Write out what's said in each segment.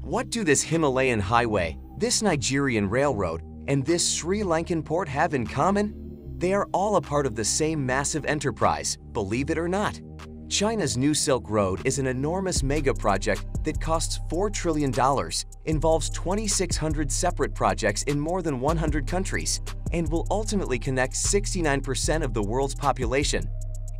What do this Himalayan highway, this Nigerian railroad, and this Sri Lankan port have in common? They are all a part of the same massive enterprise, believe it or not. China's New Silk Road is an enormous mega-project that costs $4 trillion, involves 2,600 separate projects in more than 100 countries, and will ultimately connect 69% of the world's population.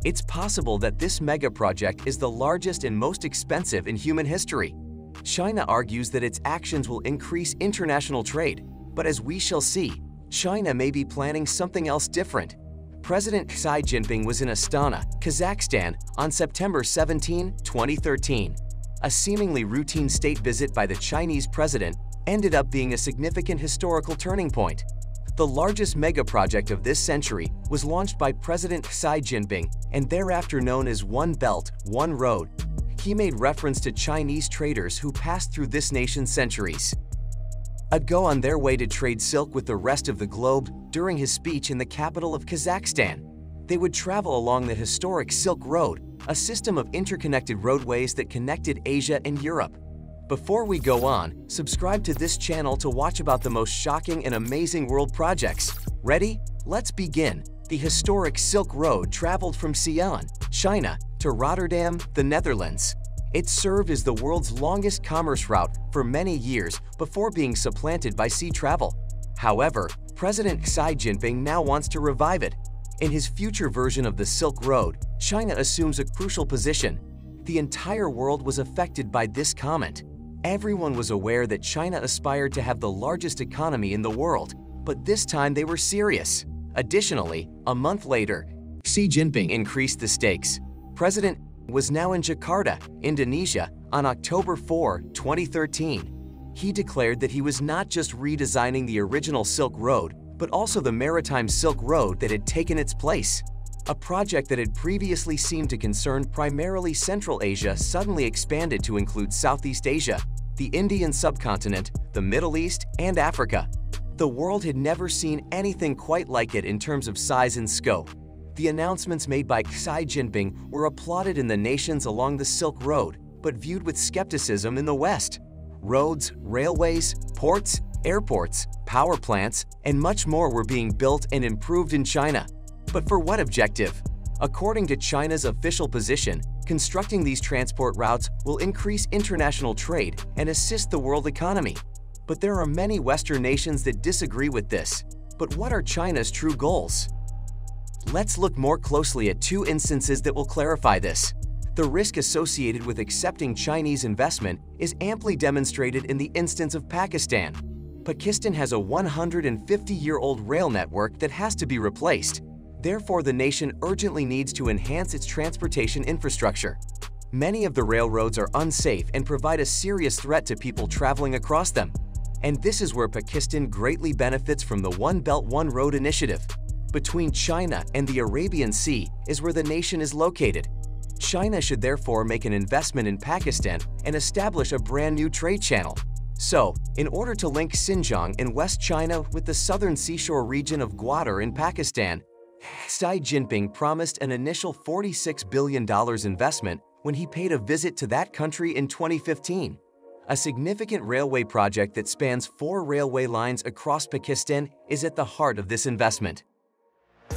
It's possible that this mega-project is the largest and most expensive in human history. China argues that its actions will increase international trade, but as we shall see, China may be planning something else different. President Xi Jinping was in Astana, Kazakhstan, on September 17, 2013. A seemingly routine state visit by the Chinese president ended up being a significant historical turning point. The largest mega-project of this century was launched by President Xi Jinping and thereafter known as One Belt, One Road. He made reference to Chinese traders who passed through this nation centuries ago on their way to trade silk with the rest of the globe. During his speech in the capital of Kazakhstan, they would travel along the historic Silk Road, a system of interconnected roadways that connected Asia and Europe. Before we go on, subscribe to this channel to watch about the most shocking and amazing world projects. Ready? Let's begin. The historic Silk Road traveled from Xi'an, China, to Rotterdam, the Netherlands. It served as the world's longest commerce route for many years before being supplanted by sea travel. However, President Xi Jinping now wants to revive it. In his future version of the Silk Road, China assumes a crucial position. The entire world was affected by this comment. Everyone was aware that China aspired to have the largest economy in the world, but this time they were serious. Additionally, a month later, Xi Jinping increased the stakes. President was now in Jakarta, Indonesia, on October 4, 2013. He declared that he was not just redesigning the original Silk Road, but also the maritime Silk Road that had taken its place. A project that had previously seemed to concern primarily Central Asia suddenly expanded to include Southeast Asia, the Indian subcontinent, the Middle East, and Africa. The world had never seen anything quite like it in terms of size and scope. The announcements made by Xi Jinping were applauded in the nations along the Silk Road, but viewed with skepticism in the West. Roads, railways, ports, airports, power plants, and much more were being built and improved in China. But for what objective? According to China's official position, constructing these transport routes will increase international trade and assist the world economy. But there are many Western nations that disagree with this. But what are China's true goals? Let's look more closely at two instances that will clarify this. The risk associated with accepting Chinese investment is amply demonstrated in the instance of Pakistan. Pakistan has a 150-year-old rail network that has to be replaced. Therefore, the nation urgently needs to enhance its transportation infrastructure. Many of the railroads are unsafe and provide a serious threat to people traveling across them. And this is where Pakistan greatly benefits from the One Belt, One Road initiative. Between China and the Arabian Sea is where the nation is located. China should therefore make an investment in Pakistan and establish a brand new trade channel. So, in order to link Xinjiang in West China with the southern seashore region of Gwadar in Pakistan, Xi Jinping promised an initial $46 billion investment when he paid a visit to that country in 2015. A significant railway project that spans 4 railway lines across Pakistan is at the heart of this investment.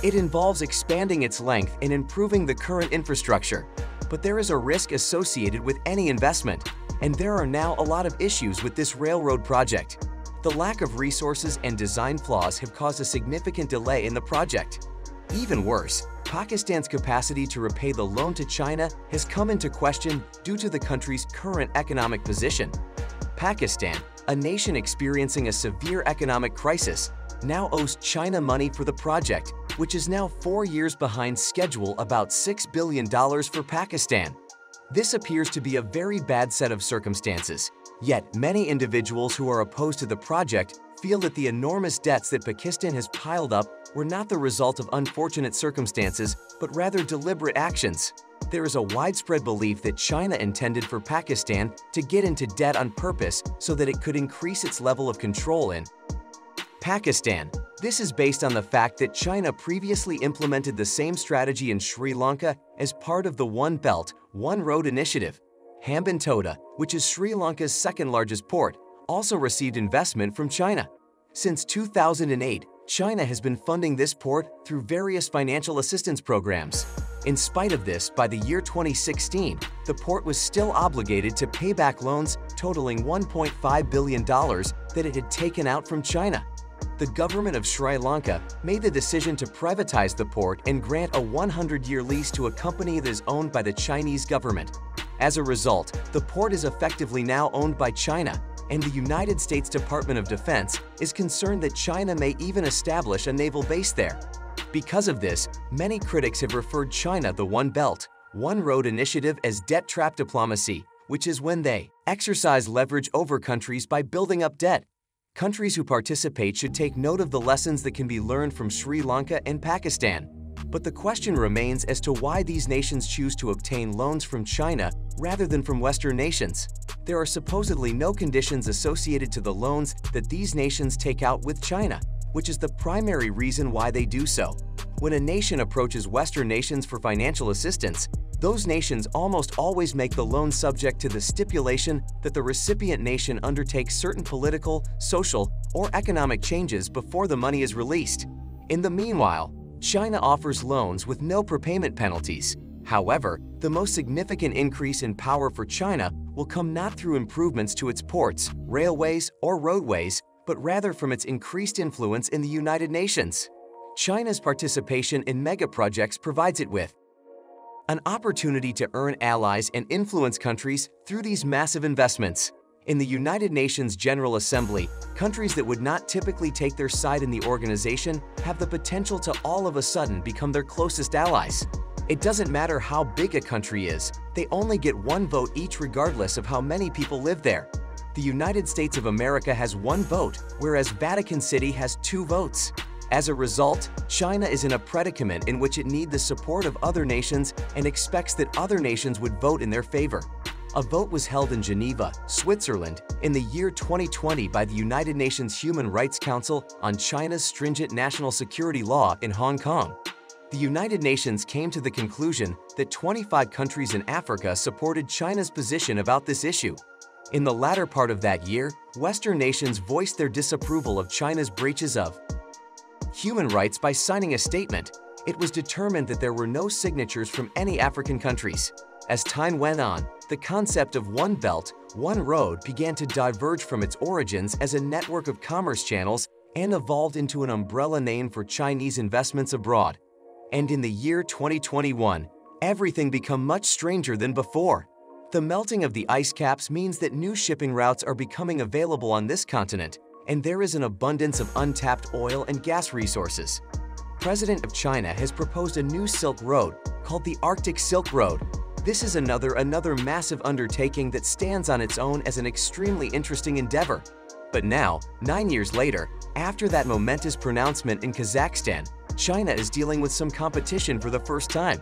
It involves expanding its length and improving the current infrastructure. But there is a risk associated with any investment, and there are now a lot of issues with this railroad project. The lack of resources and design flaws have caused a significant delay in the project. Even worse, Pakistan's capacity to repay the loan to China has come into question due to the country's current economic position. Pakistan, a nation experiencing a severe economic crisis, now owes China money for the project, which is now 4 years behind schedule, about $6 billion for Pakistan. This appears to be a very bad set of circumstances. Yet, many individuals who are opposed to the project feel that the enormous debts that Pakistan has piled up were not the result of unfortunate circumstances, but rather deliberate actions. There is a widespread belief that China intended for Pakistan to get into debt on purpose so that it could increase its level of control in Pakistan. This is based on the fact that China previously implemented the same strategy in Sri Lanka as part of the One Belt, One Road initiative. Hambantota, which is Sri Lanka's second-largest port, also received investment from China. Since 2008, China has been funding this port through various financial assistance programs. In spite of this, by the year 2016, the port was still obligated to pay back loans totaling $1.5 billion that it had taken out from China. The government of Sri Lanka made the decision to privatize the port and grant a 100-year lease to a company that is owned by the Chinese government. As a result, the port is effectively now owned by China, and the United States Department of Defense is concerned that China may even establish a naval base there. Because of this, many critics have referred China the One Belt, One Road initiative as debt trap diplomacy, which is when they exercise leverage over countries by building up debt. Countries who participate should take note of the lessons that can be learned from Sri Lanka and Pakistan. But the question remains as to why these nations choose to obtain loans from China rather than from Western nations. There are supposedly no conditions associated to the loans that these nations take out with China, which is the primary reason why they do so. When a nation approaches Western nations for financial assistance, those nations almost always make the loan subject to the stipulation that the recipient nation undertakes certain political, social, or economic changes before the money is released. In the meanwhile, China offers loans with no prepayment penalties. However, the most significant increase in power for China will come not through improvements to its ports, railways, or roadways, but rather from its increased influence in the United Nations. China's participation in megaprojects provides it with an opportunity to earn allies and influence countries through these massive investments. In the United Nations General Assembly, countries that would not typically take their side in the organization have the potential to all of a sudden become their closest allies. It doesn't matter how big a country is, they only get one vote each regardless of how many people live there. The United States of America has one vote, whereas Vatican City has 2 votes. As a result, China is in a predicament in which it needs the support of other nations and expects that other nations would vote in their favor. A vote was held in Geneva, Switzerland, in the year 2020 by the United Nations Human Rights Council on China's stringent national security law in Hong Kong. The United Nations came to the conclusion that 25 countries in Africa supported China's position about this issue. In the latter part of that year, Western nations voiced their disapproval of China's breaches of human rights by signing a statement. It was determined that there were no signatures from any African countries. As time went on, the concept of One Belt, One Road began to diverge from its origins as a network of commerce channels and evolved into an umbrella name for Chinese investments abroad. And in the year 2021, everything became much stranger than before. The melting of the ice caps means that new shipping routes are becoming available on this continent, and there is an abundance of untapped oil and gas resources. President of China has proposed a new Silk Road called the Arctic Silk Road. This is another massive undertaking that stands on its own as an extremely interesting endeavor. But now, 9 years later, after that momentous pronouncement in Kazakhstan, China is dealing with some competition for the first time.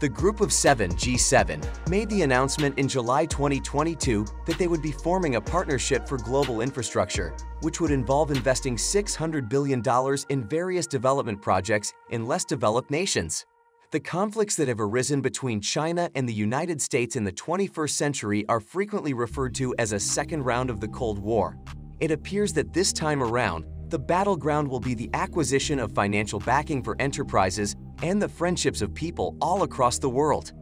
The Group of Seven, G7, made the announcement in July 2022 that they would be forming a partnership for global infrastructure, which would involve investing $600 billion in various development projects in less developed nations. The conflicts that have arisen between China and the United States in the 21st century are frequently referred to as a second round of the Cold War. It appears that this time around, the battleground will be the acquisition of financial backing for enterprises and the friendships of people all across the world.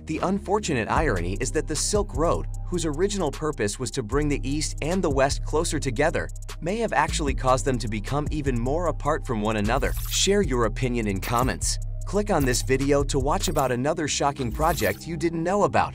The unfortunate irony is that the Silk Road, whose original purpose was to bring the East and the West closer together, may have actually caused them to become even more apart from one another. Share your opinion in comments. Click on this video to watch about another shocking project you didn't know about.